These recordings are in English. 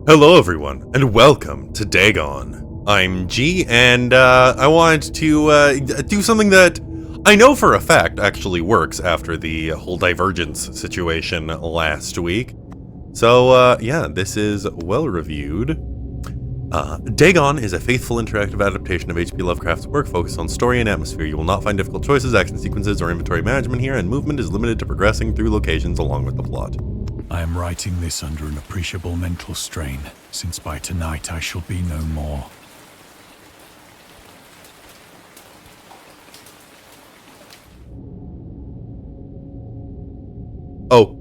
Hello everyone, and welcome to Dagon. I'm G, and I wanted to do something that I know for a fact actually works after the whole divergence situation last week. So yeah, this is well reviewed. Dagon is a faithful interactive adaptation of H.P. Lovecraft's work focused on story and atmosphere. You will not find difficult choices, action sequences, or inventory management here, and movement is limited to progressing through locations along with the plot. I am writing this under an appreciable mental strain, since by tonight I shall be no more. Oh.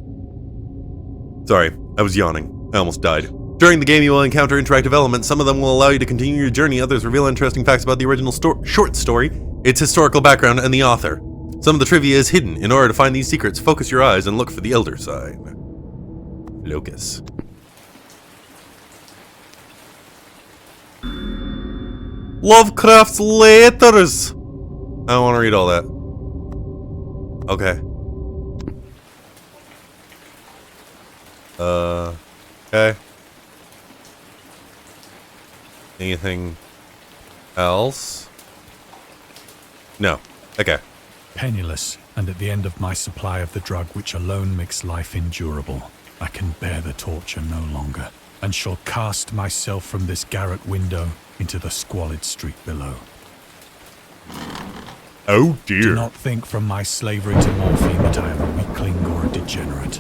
Sorry, I was yawning. I almost died. During the game, you will encounter interactive elements. Some of them will allow you to continue your journey. Others reveal interesting facts about the original short story, its historical background, and the author. Some of the trivia is hidden. In order to find these secrets, focus your eyes and look for the Elder sign. Locus. Lovecraft's letters! I don't want to read all that. Okay. Okay. Anything else? No. Okay. Penniless, and at the end of my supply of the drug which alone makes life endurable, I can bear the torture no longer, and shall cast myself from this garret window into the squalid street below. Oh dear. Do not think from my slavery to morphine that I am a weakling or a degenerate.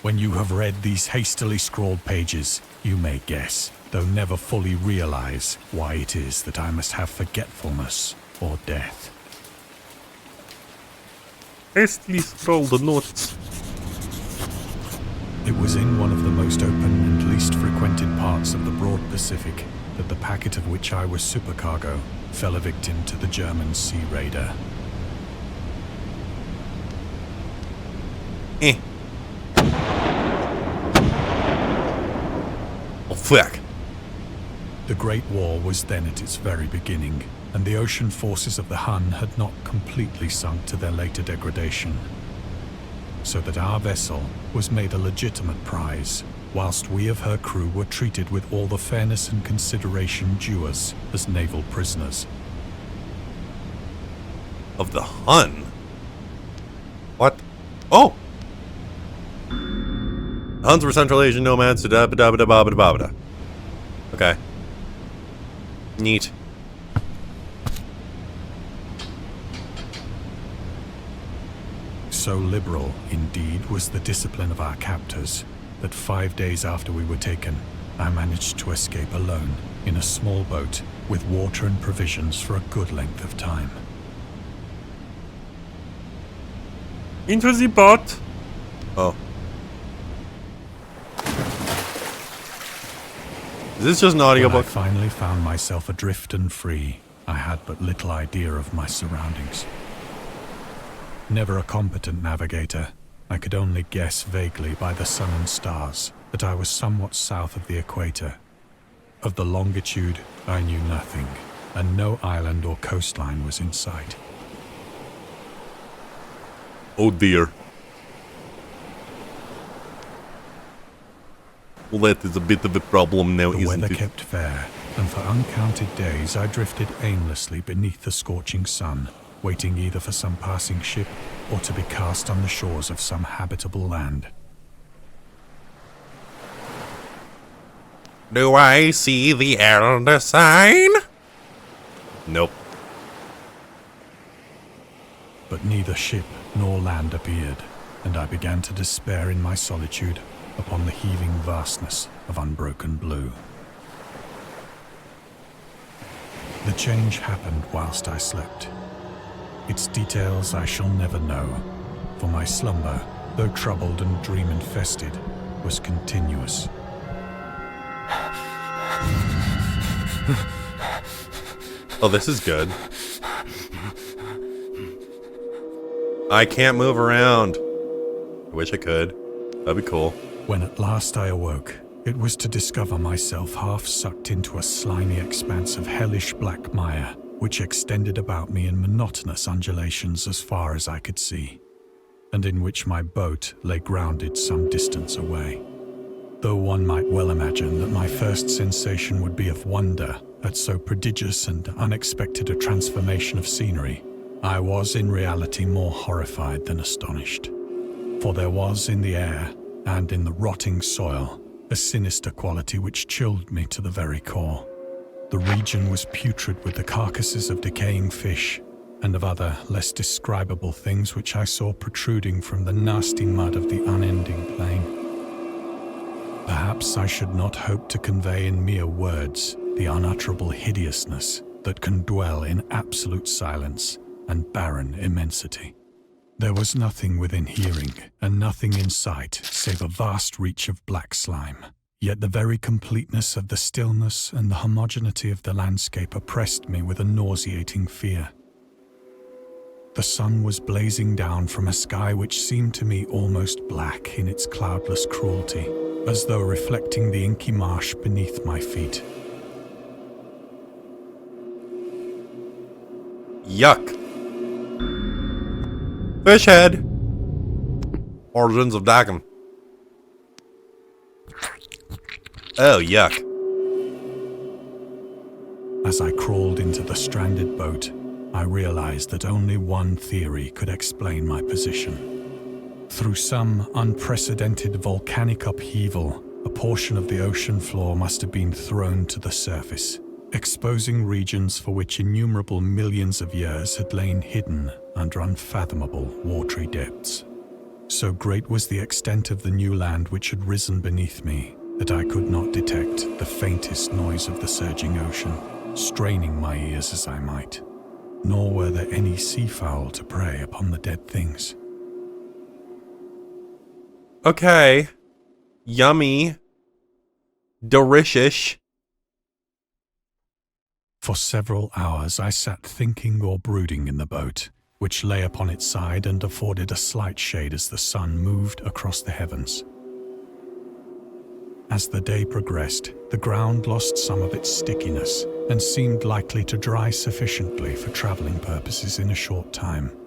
When you have read these hastily scrawled pages, you may guess, though never fully realize, why it is that I must have forgetfulness or death. Hastily scrawled notes. It was in one of the most open and least frequented parts of the broad Pacific that the packet of which I was supercargo fell a victim to the German sea raider. Oh, fuck. The Great War was then at its very beginning, and the ocean forces of the Hun had not completely sunk to their later degradation, so that our vessel was made a legitimate prize, whilst we of her crew were treated with all the fairness and consideration due us as naval prisoners. Of the Hun? What? Oh! Huns were Central Asian nomads. Okay. Neat. So liberal, indeed, was the discipline of our captors, that 5 days after we were taken, I managed to escape alone, in a small boat, with water and provisions for a good length of time. Into the boat. Oh. Is this just an When I audiobook? finally found myself adrift and free, I had but little idea of my surroundings. Never a competent navigator, I could only guess vaguely by the sun and stars that I was somewhat south of the equator. Of the longitude, I knew nothing, and no island or coastline was in sight. Oh dear. Well, that is a bit of a problem now, The isn't weather it? kept fair, and for uncounted days I drifted aimlessly beneath the scorching sun, waiting either for some passing ship or to be cast on the shores of some habitable land. Do I see the Elder sign? Nope. But neither ship nor land appeared, and I began to despair in my solitude upon the heaving vastness of unbroken blue. The change happened whilst I slept. Its details I shall never know, for my slumber, though troubled and dream-infested, was continuous. Oh, this is good. I can't move around. I wish I could. That'd be cool. When at last I awoke, it was to discover myself half sucked into a slimy expanse of hellish black mire, which extended about me in monotonous undulations as far as I could see, and in which my boat lay grounded some distance away. Though one might well imagine that my first sensation would be of wonder at so prodigious and unexpected a transformation of scenery, I was in reality more horrified than astonished. For there was in the air, and in the rotting soil, a sinister quality which chilled me to the very core. The region was putrid with the carcasses of decaying fish, and of other, less describable things which I saw protruding from the nasty mud of the unending plain. Perhaps I should not hope to convey in mere words the unutterable hideousness that can dwell in absolute silence and barren immensity. There was nothing within hearing, and nothing in sight, save a vast reach of black slime. Yet the very completeness of the stillness and the homogeneity of the landscape oppressed me with a nauseating fear. The sun was blazing down from a sky which seemed to me almost black in its cloudless cruelty, as though reflecting the inky marsh beneath my feet. Yuck. Fish head. Origins of Dagon. Oh, yuck. As I crawled into the stranded boat, I realized that only one theory could explain my position. Through some unprecedented volcanic upheaval, a portion of the ocean floor must have been thrown to the surface, exposing regions for which innumerable millions of years had lain hidden under unfathomable watery depths. So great was the extent of the new land which had risen beneath me that I could not detect the faintest noise of the surging ocean, straining my ears as I might. Nor were there any seafowl to prey upon the dead things. Okay. Yummy. Delicious. For several hours I sat thinking or brooding in the boat, which lay upon its side and afforded a slight shade as the sun moved across the heavens. As the day progressed, the ground lost some of its stickiness and seemed likely to dry sufficiently for traveling purposes in a short time.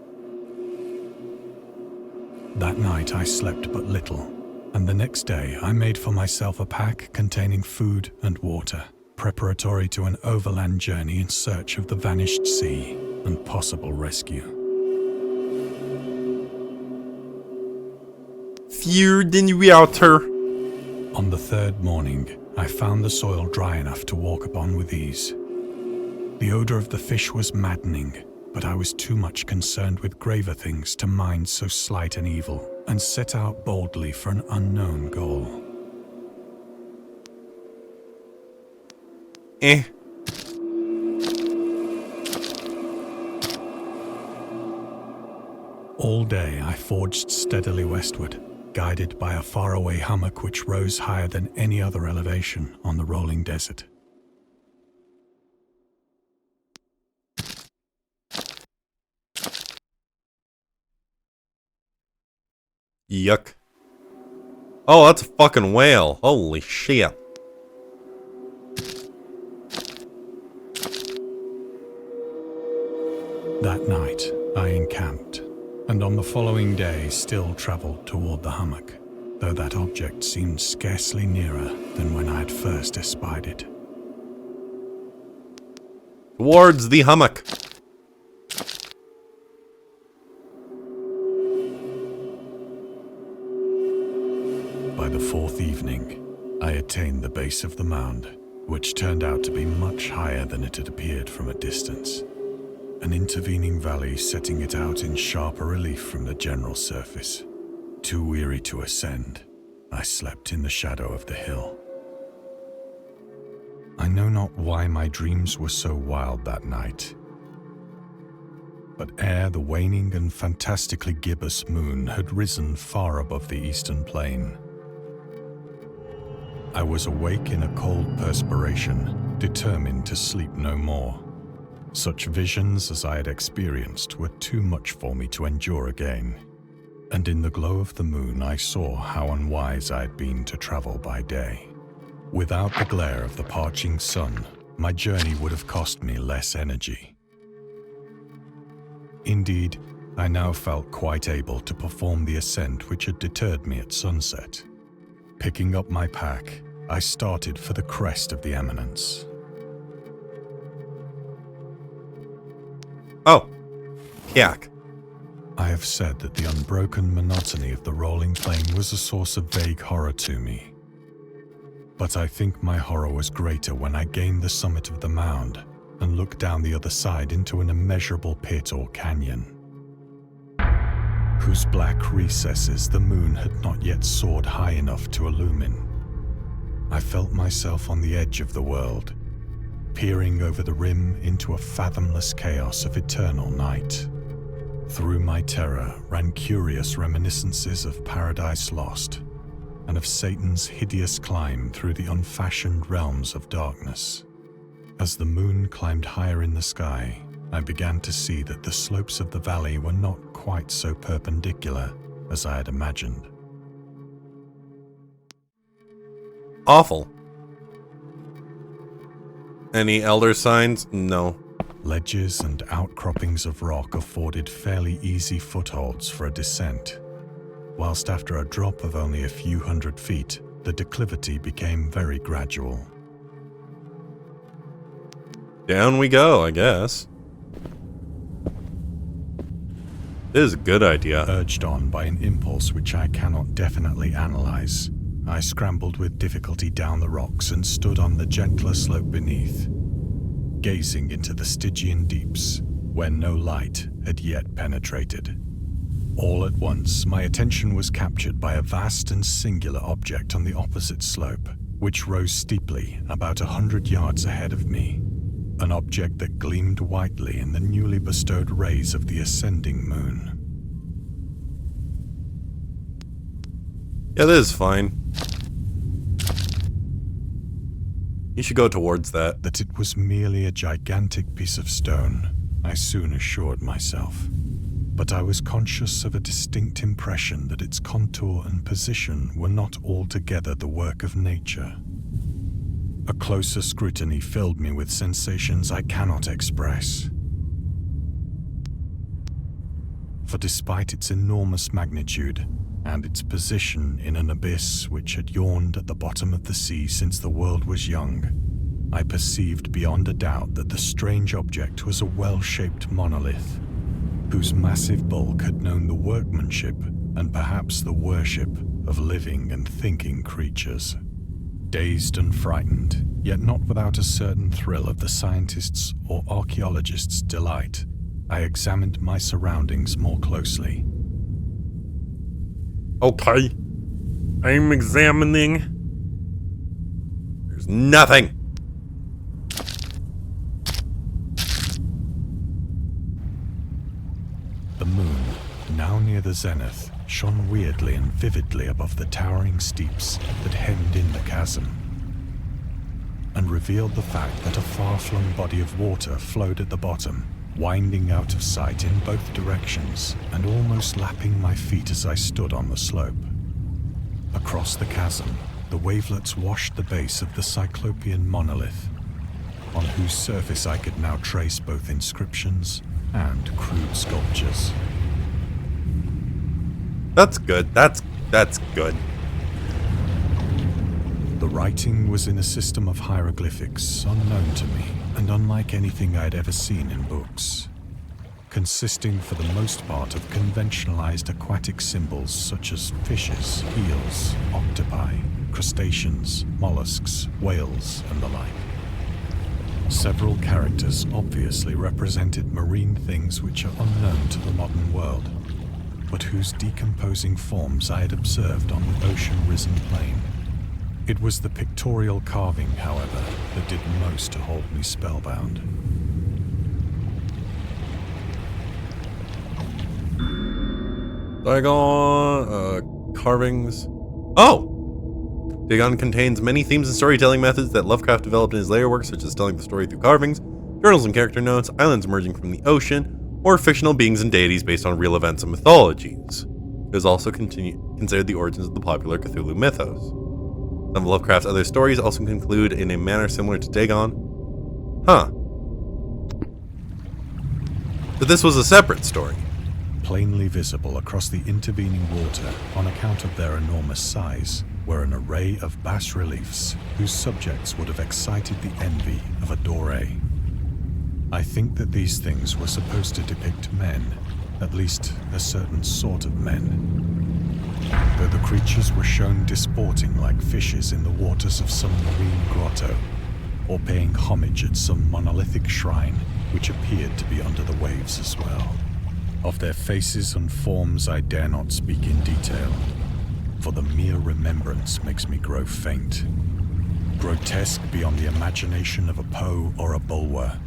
That night I slept but little, and the next day I made for myself a pack containing food and water, preparatory to an overland journey in search of the vanished sea and possible rescue. Food and water. On the third morning, I found the soil dry enough to walk upon with ease. The odor of the fish was maddening, but I was too much concerned with graver things to mind so slight an evil, and set out boldly for an unknown goal. All day I forged steadily westward, guided by a faraway hummock which rose higher than any other elevation on the rolling desert. Yuck. Oh, that's a fucking whale. Holy shit. That night, I encamped, and on the following day still travelled toward the hummock, though that object seemed scarcely nearer than when I had first espied it. Towards the hummock. By the fourth evening, I attained the base of the mound, which turned out to be much higher than it had appeared from a distance. An intervening valley setting it out in sharper relief from the general surface. Too weary to ascend, I slept in the shadow of the hill. I know not why my dreams were so wild that night, but ere the waning and fantastically gibbous moon had risen far above the eastern plain, I was awake in a cold perspiration, determined to sleep no more. Such visions as I had experienced were too much for me to endure again, and in the glow of the moon I saw how unwise I had been to travel by day. Without the glare of the parching sun, my journey would have cost me less energy. Indeed, I now felt quite able to perform the ascent which had deterred me at sunset. Picking up my pack, I started for the crest of the eminence. Oh. Yak. I have said that the unbroken monotony of the rolling plain was a source of vague horror to me. But I think my horror was greater when I gained the summit of the mound and looked down the other side into an immeasurable pit or canyon, whose black recesses the moon had not yet soared high enough to illumine. I felt myself on the edge of the world, peering over the rim into a fathomless chaos of eternal night. Through my terror ran curious reminiscences of Paradise Lost and of Satan's hideous climb through the unfashioned realms of darkness. As the moon climbed higher in the sky, I began to see that the slopes of the valley were not quite so perpendicular as I had imagined. Awful. Any elder signs? No. Ledges and outcroppings of rock afforded fairly easy footholds for a descent, whilst after a drop of only a few hundred feet, the declivity became very gradual. Down we go, I guess. This is a good idea. Urged on by an impulse which I cannot definitely analyze, I scrambled with difficulty down the rocks and stood on the gentler slope beneath, gazing into the Stygian deeps, where no light had yet penetrated. All at once, my attention was captured by a vast and singular object on the opposite slope, which rose steeply about 100 yards ahead of me. An object that gleamed whitely in the newly bestowed rays of the ascending moon. Yeah, this is fine. You should go towards that. That it was merely a gigantic piece of stone, I soon assured myself. But I was conscious of a distinct impression that its contour and position were not altogether the work of nature. A closer scrutiny filled me with sensations I cannot express. For despite its enormous magnitude, and its position in an abyss which had yawned at the bottom of the sea since the world was young, I perceived beyond a doubt that the strange object was a well-shaped monolith, whose massive bulk had known the workmanship and perhaps the worship of living and thinking creatures. Dazed and frightened, yet not without a certain thrill of the scientist's or archaeologist's delight, I examined my surroundings more closely. Okay. I'm examining. There's nothing. The moon, now near the zenith, shone weirdly and vividly above the towering steeps that hemmed in the chasm, and revealed the fact that a far-flung body of water flowed at the bottom, winding out of sight in both directions and almost lapping my feet as I stood on the slope. Across the chasm, the wavelets washed the base of the cyclopean monolith, on whose surface I could now trace both inscriptions and crude sculptures. That's good. That's good. The writing was in a system of hieroglyphics unknown to me and unlike anything I'd ever seen in books, consisting for the most part of conventionalized aquatic symbols such as fishes, eels, octopi, crustaceans, mollusks, whales, and the like. Several characters obviously represented marine things which are unknown to the modern world, but whose decomposing forms I had observed on the ocean-risen plain. It was the pictorial carving, however, that did most to hold me spellbound. Dagon, carvings. Oh! Dagon contains many themes and storytelling methods that Lovecraft developed in his later works, such as telling the story through carvings, journals and character notes, islands emerging from the ocean, or fictional beings and deities based on real events and mythologies. It is also considered the origins of the popular Cthulhu mythos. Some of Lovecraft's other stories also conclude in a manner similar to Dagon. Huh. But this was a separate story. Plainly visible across the intervening water on account of their enormous size, were an array of bas-reliefs whose subjects would have excited the envy of a doré. I think that these things were supposed to depict men, at least a certain sort of men, though the creatures were shown disporting like fishes in the waters of some marine grotto, or paying homage at some monolithic shrine which appeared to be under the waves as well. Of their faces and forms I dare not speak in detail, for the mere remembrance makes me grow faint. Grotesque beyond the imagination of a Poe or a Bulwer.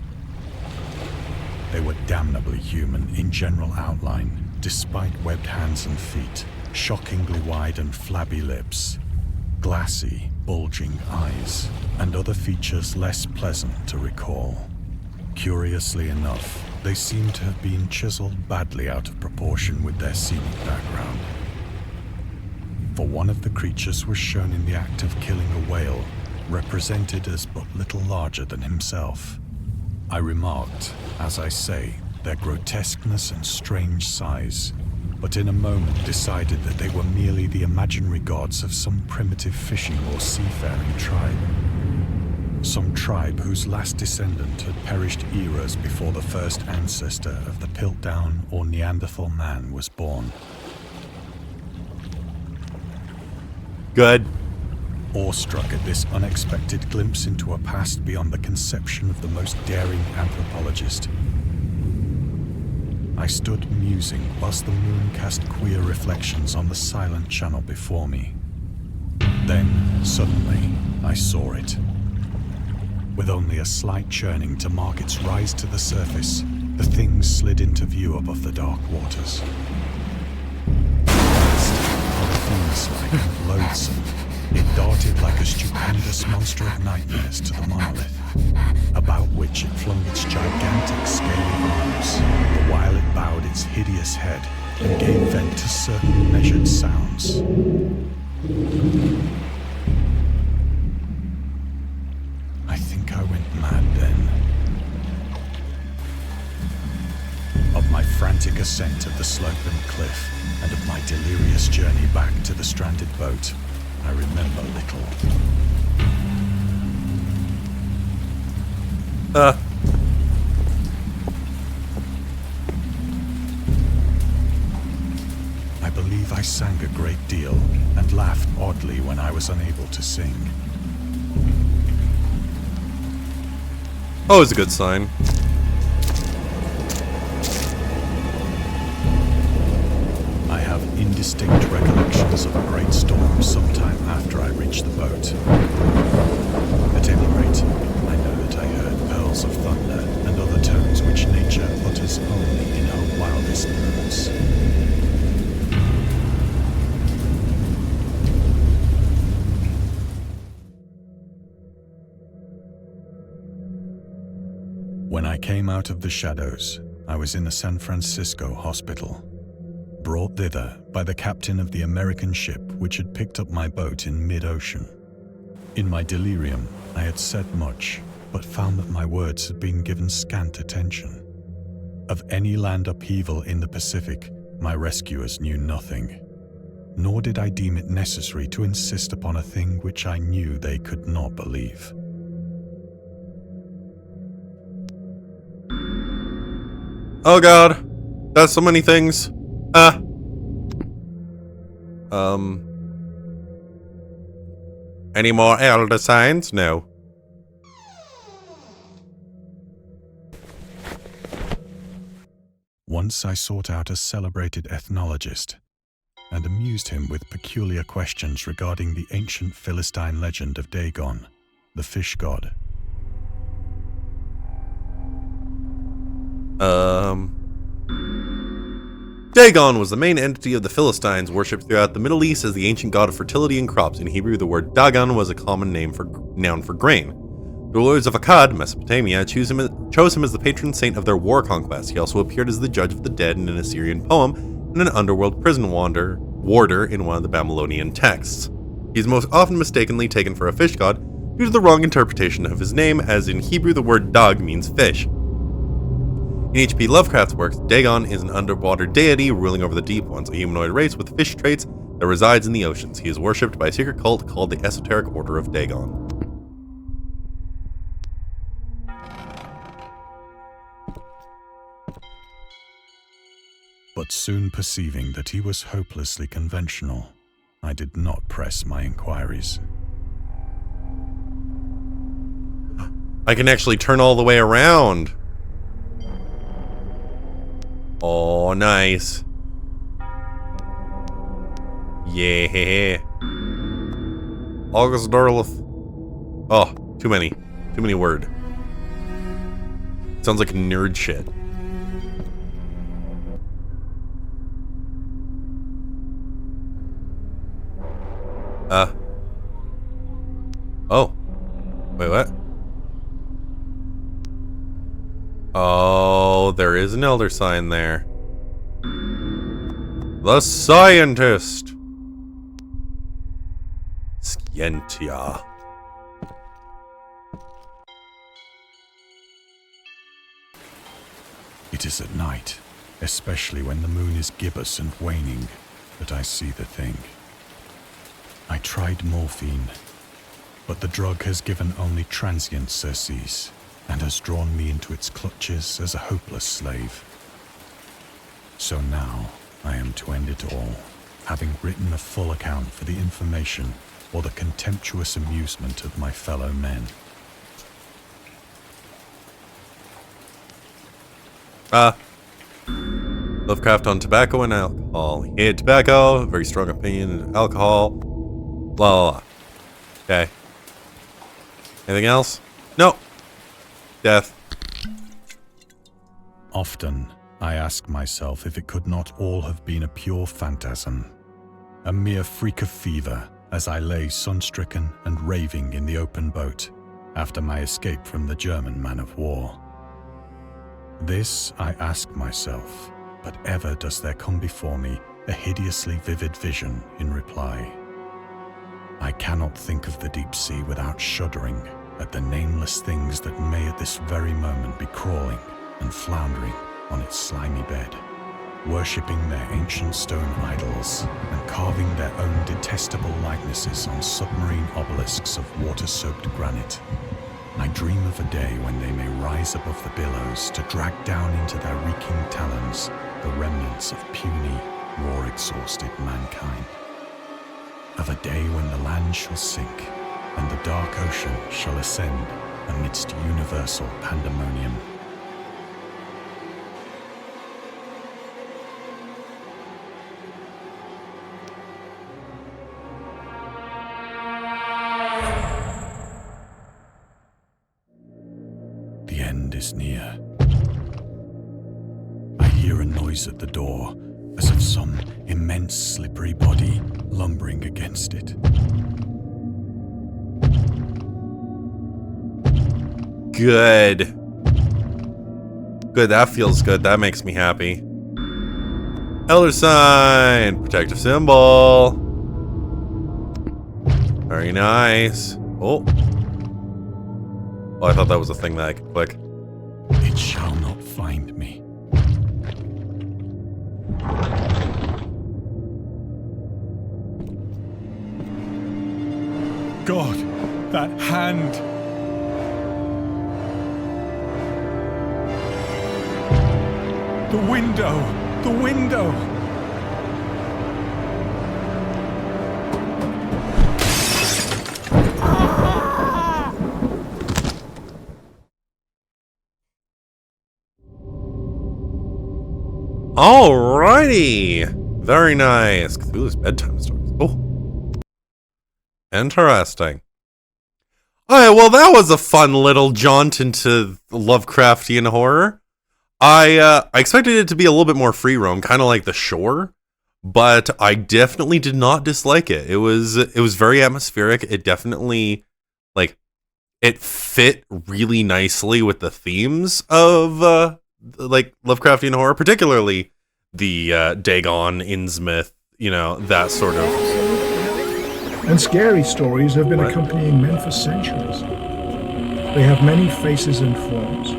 They were damnably human in general outline, despite webbed hands and feet, shockingly wide and flabby lips, glassy, bulging eyes, and other features less pleasant to recall. Curiously enough, they seem to have been chiseled badly out of proportion with their scenic background. For one of the creatures was shown in the act of killing a whale, represented as but little larger than himself. I remarked, as I say, their grotesqueness and strange size, but in a moment decided that they were merely the imaginary gods of some primitive fishing or seafaring tribe. Some tribe whose last descendant had perished eras before the first ancestor of the Piltdown or Neanderthal man was born. Good. Awestruck at this unexpected glimpse into a past beyond the conception of the most daring anthropologist, I stood musing whilst the moon cast queer reflections on the silent channel before me. Then, suddenly, I saw it. With only a slight churning to mark its rise to the surface, the thing slid into view above the dark waters. Polyphemus-like and loathsome, it darted like a stupendous monster of nightmares to the monolith, about which it flung its gigantic scaly arms, the while it bowed its hideous head and gave vent to certain measured sounds. I think I went mad then. Of my frantic ascent of the sloping cliff and of my delirious journey back to the stranded boat, I remember little. I believe I sang a great deal and laughed oddly when I was unable to sing. Always a good sign. I have indistinct recollections of a great storm sometime after I reached the boat. At any rate, I know that I heard pearls of thunder and other tones which nature utters only in her wildest moods. When I came out of the shadows, I was in a San Francisco hospital, brought thither by the captain of the American ship which had picked up my boat in mid-ocean. In my delirium, I had said much, but found that my words had been given scant attention. Of any land upheaval in the Pacific, my rescuers knew nothing, nor did I deem it necessary to insist upon a thing which I knew they could not believe. Oh god. That's so many things. Any more elder signs? No. Once I sought out a celebrated ethnologist and amused him with peculiar questions regarding the ancient Philistine legend of Dagon, the fish god. Dagon was the main entity of the Philistines worshipped throughout the Middle East as the ancient god of fertility and crops. In Hebrew, the word Dagon was a common noun for grain. The rulers of Akkad, Mesopotamia, chose him as the patron saint of their war conquest. He also appeared as the judge of the dead in an Assyrian poem and an underworld prison warder in one of the Babylonian texts. He is most often mistakenly taken for a fish god due to the wrong interpretation of his name, as in Hebrew the word dag means fish. In H.P. Lovecraft's works, Dagon is an underwater deity ruling over the deep ones, a humanoid race with fish traits that resides in the oceans. He is worshipped by a secret cult called the Esoteric Order of Dagon. But soon perceiving that he was hopelessly conventional, I did not press my inquiries. I can actually turn all the way around. Oh, nice. Yeah. August Dorlith. Oh, too many. Too many word. Sounds like nerd shit. Oh. Wait, what? Oh, there is an elder sign there. The scientist. Scientia. It is at night, especially when the moon is gibbous and waning, that I see the thing. I tried morphine, but the drug has given only transient surcease and has drawn me into its clutches as a hopeless slave. So now I am to end it all, having written a full account for the information or the contemptuous amusement of my fellow men. Lovecraft on tobacco and alcohol. He hated tobacco, very strong opinion of alcohol. Blah, blah, blah. Okay. Anything else? No. Death. Often, I ask myself if it could not all have been a pure phantasm, a mere freak of fever as I lay sun-stricken and raving in the open boat after my escape from the German man-of-war. This I ask myself, but ever does there come before me a hideously vivid vision in reply. I cannot think of the deep sea without shuddering at the nameless things that may at this very moment be crawling and floundering on its slimy bed, worshipping their ancient stone idols and carving their own detestable likenesses on submarine obelisks of water-soaked granite. I dream of a day when they may rise above the billows to drag down into their reeking talons the remnants of puny, war-exhausted mankind. Of a day when the land shall sink and the dark ocean shall ascend amidst universal pandemonium. The end is near. I hear a noise at the door, as of some immense slippery body lumbering against it. Good. Good, that feels good. That makes me happy. Elder sign. Protective symbol. Very nice. Oh. Oh, I thought that was a thing that I could click. It shall not find me. God, that hand! The window! The window! Alrighty! Very nice. Cthulhu's bedtime stories. Oh. Interesting. Alright, well that was a fun little jaunt into Lovecraftian horror. I expected it to be a little bit more free roam, kind of like The Shore, but I definitely did not dislike it. It was very atmospheric. It definitely, like, it fit really nicely with the themes of like Lovecraftian horror, particularly the Dagon, Innsmouth, you know, that sort of. And scary stories have been accompanying men for centuries. They have many faces and forms.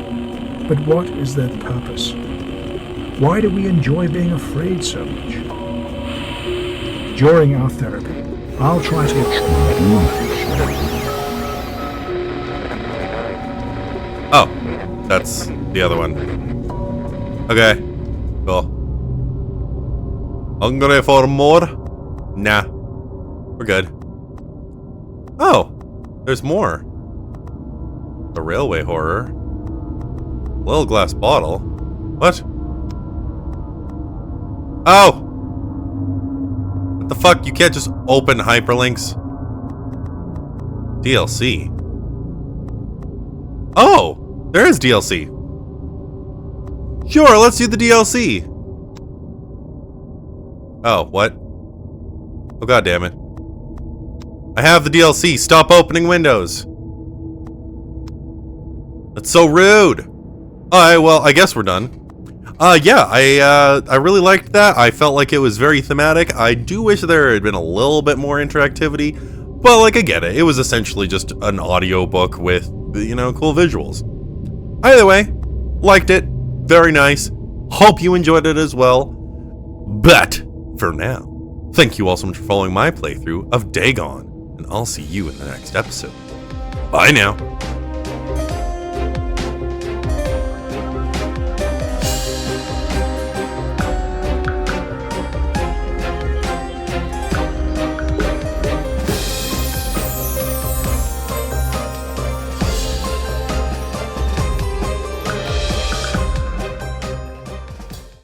But what is their purpose? Why do we enjoy being afraid so much? During our therapy, I'll try to... Oh, that's the other one. Okay, cool. Hungry for more? Nah, we're good. Oh, there's more. The railway horror. Little glass bottle. What? Oh! What the fuck? You can't just open hyperlinks. DLC. Oh! There is DLC. Sure, let's do the DLC. Oh, what? Oh, god damn it. I have the DLC. Stop opening windows. That's so rude. Alright, well, I guess we're done. Yeah, I really liked that. I felt like it was very thematic. I do wish there had been a little bit more interactivity, but like, I get it. It was essentially just an audio book with, you know, cool visuals. Either way, liked it. Very nice. Hope you enjoyed it as well. But for now, thank you all so much for following my playthrough of Dagon, and I'll see you in the next episode. Bye now.